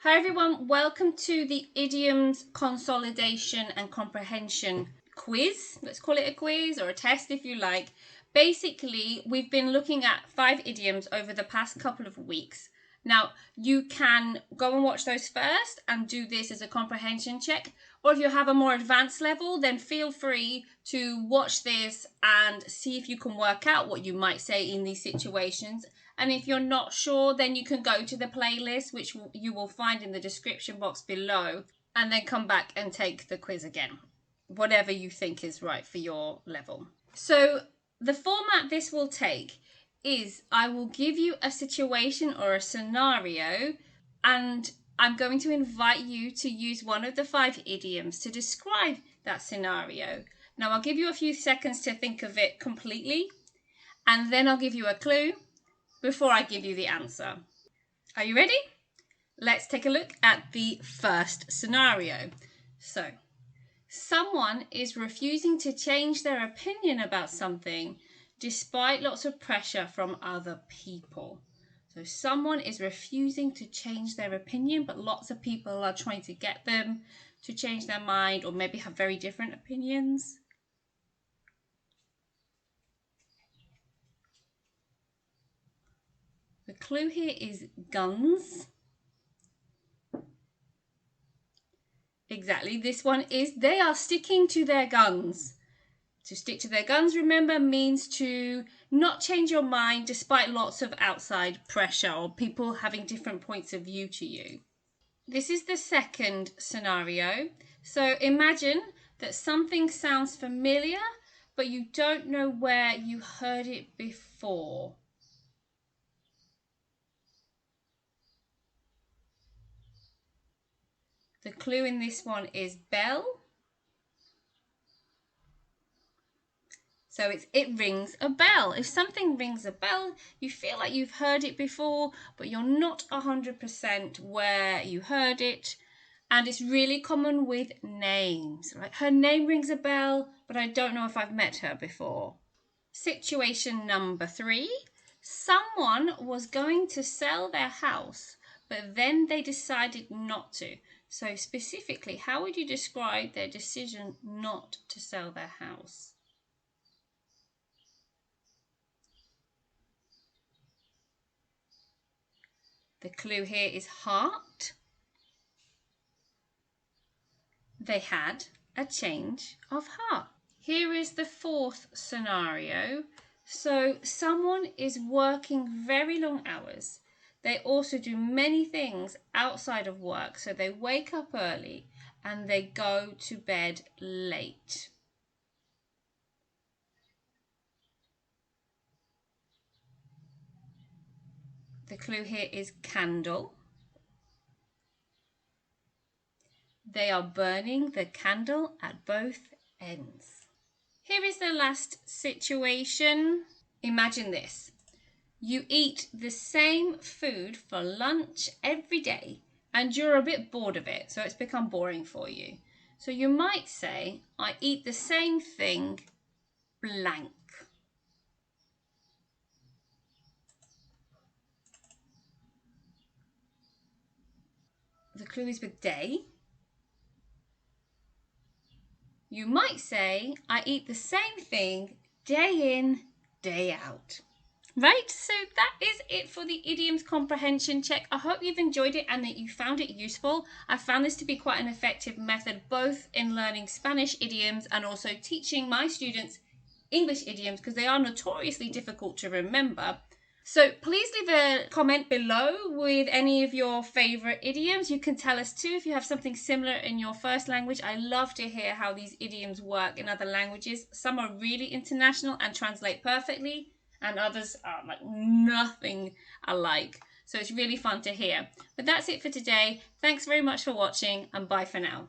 Hi everyone, welcome to the idioms consolidation and comprehension quiz. Let's call it a quiz or a test if you like. Basically, we've been looking at 5 idioms over the past couple of weeks. Now, you can go and watch those first and do this as a comprehension check. Or if you have a more advanced level, then feel free to watch this and see if you can work out what you might say in these situations. And if you're not sure, then you can go to the playlist, which you will find in the description box below, and then come back and take the quiz again, whatever you think is right for your level. So the format this will take is I will give you a situation or a scenario, and I'm going to invite you to use one of the 5 idioms to describe that scenario. Now I'll give you a few seconds to think of it completely, and then I'll give you a clue before I give you the answer. Are you ready? Let's take a look at the first scenario. So, someone is refusing to change their opinion about something despite lots of pressure from other people. So someone is refusing to change their opinion, but lots of people are trying to get them to change their mind or maybe have very different opinions. The clue here is guns. Exactly, this one is they are sticking to their guns. To stick to their guns, remember, means to not change your mind despite lots of outside pressure or people having different points of view to you. This is the second scenario. So imagine that something sounds familiar, but you don't know where you heard it before. The clue in this one is bell. So it rings a bell. If something rings a bell, you feel like you've heard it before, but you're not 100% where you heard it. And it's really common with names. Like her name rings a bell, but I don't know if I've met her before. Situation number 3. Someone was going to sell their house, but then they decided not to. So specifically, how would you describe their decision not to sell their house? The clue here is heart. They had a change of heart. Here is the fourth scenario. So someone is working very long hours. They also do many things outside of work. So they wake up early and they go to bed late. The clue here is candle. They are burning the candle at both ends. Here is the last situation. Imagine this. You eat the same food for lunch every day and you're a bit bored of it, so it's become boring for you. So you might say, I eat the same thing blank. The clue is with day. You might say, I eat the same thing day in, day out. Right, so that is it for the idioms comprehension check. I hope you've enjoyed it and that you found it useful. I found this to be quite an effective method, both in learning Spanish idioms and also teaching my students English idioms, because they are notoriously difficult to remember. So please leave a comment below with any of your favorite idioms. You can tell us too if you have something similar in your first language. I love to hear how these idioms work in other languages. Some are really international and translate perfectly, and others are like nothing alike. So it's really fun to hear. But that's it for today. Thanks very much for watching, and bye for now.